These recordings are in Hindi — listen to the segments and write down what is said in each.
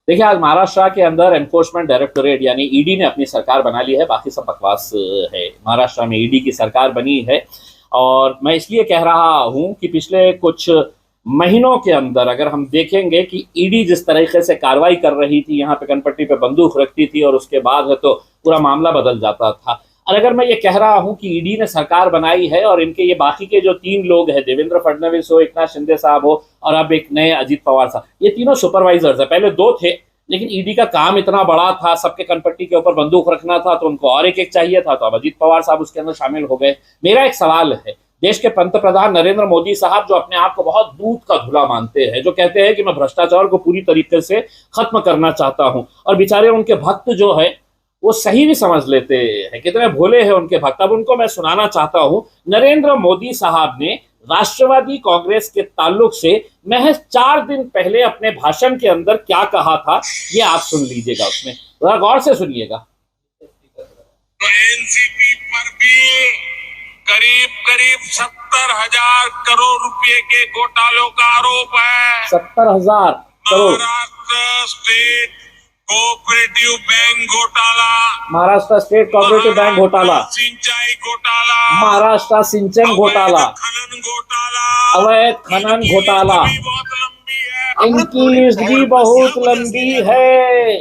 देखिए, आज महाराष्ट्र के अंदर एनफोर्समेंट डायरेक्टोरेट यानी ईडी ने अपनी सरकार बना ली है। बाकी सब बकवास है। महाराष्ट्र में ईडी की सरकार बनी है और मैं इसलिए कह रहा हूं कि पिछले कुछ महीनों के अंदर अगर हम देखेंगे कि ईडी जिस तरीके से कार्रवाई कर रही थी, यहाँ पे कनपट्टी पे बंदूक रखती थी और उसके बाद है तो पूरा मामला बदल जाता था। और अगर मैं ये कह रहा हूं कि ईडी ने सरकार बनाई है और इनके ये बाकी के जो तीन लोग हैं, देवेंद्र फडणवीस हो, एकनाथ शिंदे साहब हो और अब एक नए अजीत पवार साहब, ये तीनों सुपरवाइजर्स है। पहले दो थे, लेकिन ईडी का काम इतना बड़ा था, सबके कनपट्टी के ऊपर बंदूक रखना था, तो उनको और एक एक चाहिए था, तो अब अजीत पवार साहब उसके अंदर शामिल हो गए। मेरा एक सवाल है, देश के पंतप्रधान नरेंद्र मोदी साहब जो अपने आप को बहुत दूध का धुला मानते हैं, जो कहते हैं कि मैं भ्रष्टाचार को पूरी तरीके से खत्म करना चाहता हूं, और बेचारे उनके भक्त जो है वो सही भी समझ लेते हैं, कितने भोले हैं उनके भक्त। अब उनको मैं सुनाना चाहता हूं, नरेंद्र मोदी साहब ने राष्ट्रवादी कांग्रेस के ताल्लुक से महज 4 दिन पहले अपने भाषण के अंदर क्या कहा था, ये आप सुन लीजिएगा। उसमें थोड़ा गौर से सुनिएगा। एनसीपी पर भी करीब करीब 70,000 करोड़ रुपए के घोटालों का आरोप है। 70,000 crore. Maharashtra state cooperative bank घोटाला, महाराष्ट्र स्टेट कोऑपरेटिव बैंक घोटाला, सिंचाई घोटाला, महाराष्ट्र सिंचन घोटाला, खनन घोटाला, अवैध खनन घोटाला। बहुत लंबी है, इनकी लिस्ट भी बहुत लंबी है,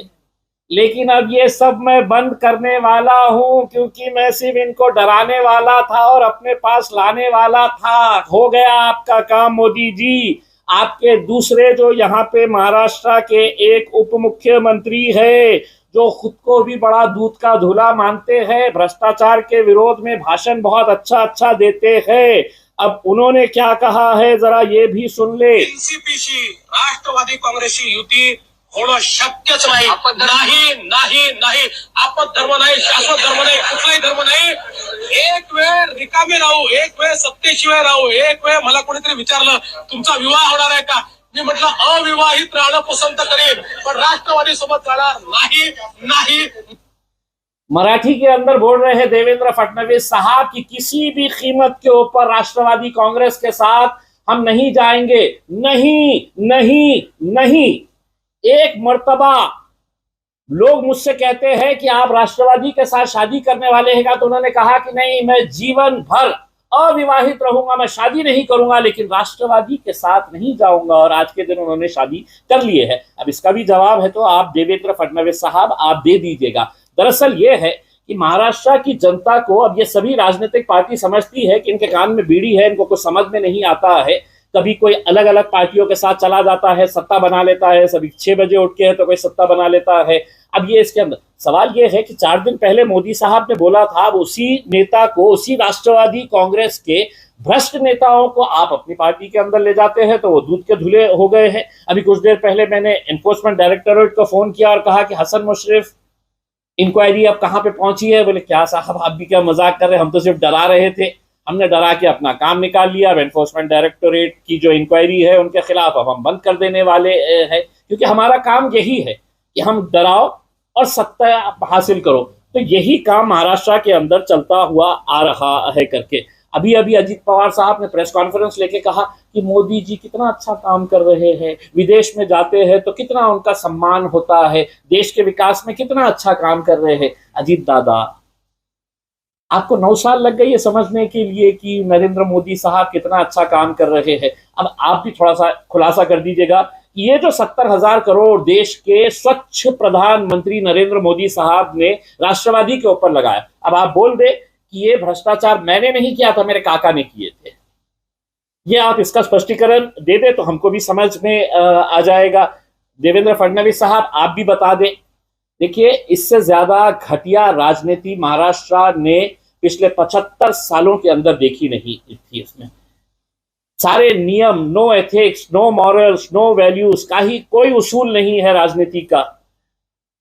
लेकिन अब ये सब मैं बंद करने वाला हूं, क्योंकि मैं सिर्फ इनको डराने वाला था और अपने पास लाने वाला था। हो गया आपका काम मोदी जी। आपके दूसरे जो यहाँ पे महाराष्ट्र के एक उप मुख्यमंत्री है, जो खुद को भी बड़ा दूध का धुला मानते हैं, भ्रष्टाचार के विरोध में भाषण बहुत अच्छा अच्छा देते हैं, अब उन्होंने क्या कहा है जरा ये भी सुन ले। एनसीपीशी राष्ट्रवादी काँग्रेसची युती होणं शक्यच नाही। नाही नाही नाही, आपण धर्म नाही, शाश्वत धर्म नाही, कुठलाही धर्म नाही। एक वेळ रिकामे राहू, एक वेळ सत्तेशिवाय राहू, एक वेळ मला कोणीतरी विचारलं तुमचा विवाह होणार आहे का, मी म्हटलं अविवाहित राहणं पसंत करेन, पण राष्ट्रवादी सोबत जाणार नाही नाही। मराठी के अंदर बोल रहे हैं देवेंद्र फडणवीस साहब कि किसी भी कीमत के ऊपर राष्ट्रवादी कांग्रेस के साथ हम नहीं जाएंगे। नहीं नहीं नहीं। एक मर्तबा लोग मुझसे कहते हैं कि आप राष्ट्रवादी के साथ शादी करने वाले हैं, तो उन्होंने कहा कि नहीं, मैं जीवन भर अविवाहित रहूंगा, मैं शादी नहीं करूंगा, लेकिन राष्ट्रवादी के साथ नहीं जाऊंगा। और आज के दिन उन्होंने शादी कर लिए है। अब इसका भी जवाब है तो आप देवेंद्र फडणवीस साहब आप दे दीजिएगा। दरअसल ये है कि महाराष्ट्र की जनता को अब ये सभी राजनीतिक पार्टी समझती है कि इनके कान में बीड़ी है, इनको कुछ समझ में नहीं आता है। कभी कोई अलग अलग पार्टियों के साथ चला जाता है, सत्ता बना लेता है, सभी 6 बजे उठ के है तो कोई सत्ता बना लेता है। अब ये इसके अंदर सवाल ये है कि 4 दिन पहले मोदी साहब ने बोला था, अब उसी नेता को, उसी राष्ट्रवादी कांग्रेस के भ्रष्ट नेताओं को आप अपनी पार्टी के अंदर ले जाते हैं, तो वो दूध के धुले हो गए हैं। अभी कुछ देर पहले मैंने एनफोर्समेंट डायरेक्टोरेट को फोन किया और कहा कि हसन मुशर्रफ इंक्वायरी अब कहाँ पे पहुंची है। बोले क्या साहब, आप भी क्या मजाक कर रहे हैं, हम तो सिर्फ डरा रहे थे, हमने डरा के अपना काम निकाल लिया। अब एनफोर्समेंट डायरेक्टोरेट की जो इंक्वायरी है उनके खिलाफ अब हम बंद कर देने वाले हैं, क्योंकि हमारा काम यही है कि हम डराओ और सत्ता हासिल करो। तो यही काम महाराष्ट्र के अंदर चलता हुआ आ रहा है करके। अभी अभी अजीत पवार साहब ने प्रेस कॉन्फ्रेंस लेके कहा कि मोदी जी कितना अच्छा काम कर रहे हैं, विदेश में जाते हैं तो कितना उनका सम्मान होता है, देश के विकास में कितना अच्छा काम कर रहे हैं। अजीत दादा, आपको 9 साल लग गई है समझने के लिए कि नरेंद्र मोदी साहब कितना अच्छा काम कर रहे हैं। अब आप भी थोड़ा सा खुलासा कर दीजिएगा कि ये जो 70,000 करोड़ देश के स्वच्छ प्रधानमंत्री नरेंद्र मोदी साहब ने राष्ट्रवादी के ऊपर लगाया, अब आप बोल दे कि ये भ्रष्टाचार मैंने नहीं किया था, मेरे काका ने किए थे। ये आप इसका स्पष्टीकरण दे दे तो हमको भी समझ में आ जाएगा। देवेंद्र फडणवीस साहब आप भी बता दें। देखिए, इससे ज्यादा घटिया राजनीति महाराष्ट्र ने पिछले 75 सालों के अंदर देखी नहीं थी। इसमें सारे नियम, no ethics, no morals, no values का ही कोई उसूल नहीं है, राजनीति का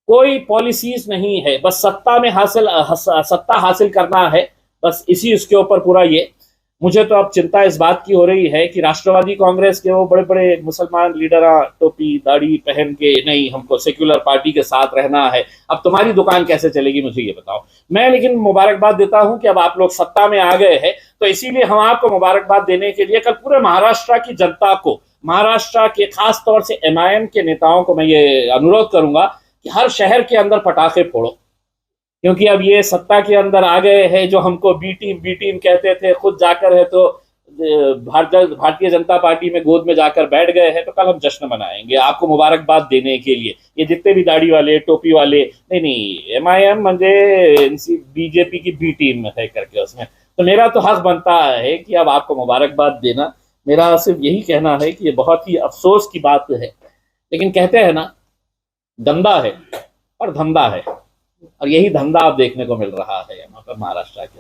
कोई पॉलिसीज नहीं है, बस सत्ता हासिल करना है, बस इसी उसके ऊपर पूरा ये। मुझे तो अब चिंता इस बात की हो रही है कि राष्ट्रवादी कांग्रेस के वो बड़े बड़े मुसलमान लीडर टोपी दाढ़ी पहन के, नहीं हमको सेक्युलर पार्टी के साथ रहना है, अब तुम्हारी दुकान कैसे चलेगी मुझे ये बताओ। मैं लेकिन मुबारकबाद देता हूं कि अब आप लोग सत्ता में आ गए हैं, तो इसीलिए हम आपको मुबारकबाद देने के लिए कल पूरे महाराष्ट्र की जनता को महाराष्ट्र के खास तौर से MIM के नेताओं को मैं ये अनुरोध करूंगा कि हर शहर के अंदर पटाखे फोड़ो, क्योंकि अब ये सत्ता के अंदर आ गए हैं जो हमको बी टीम कहते थे, खुद जाकर है तो भारतीय जनता पार्टी में गोद में जाकर बैठ गए हैं, तो कल हम जश्न मनाएंगे आपको मुबारकबाद देने के लिए। ये जितने भी दाढ़ी वाले टोपी वाले, नहीं MIM म्हणजे बीजेपी की बी टीम है करके उसमें, तो मेरा तो हक बनता है कि अब आपको मुबारकबाद देना। मेरा सिर्फ यही कहना है कि ये बहुत ही अफसोस की बात है, लेकिन कहते हैं ना गंदा है और धंधा है, और यही धंधा आप देखने को मिल रहा है यहाँ पर महाराष्ट्र के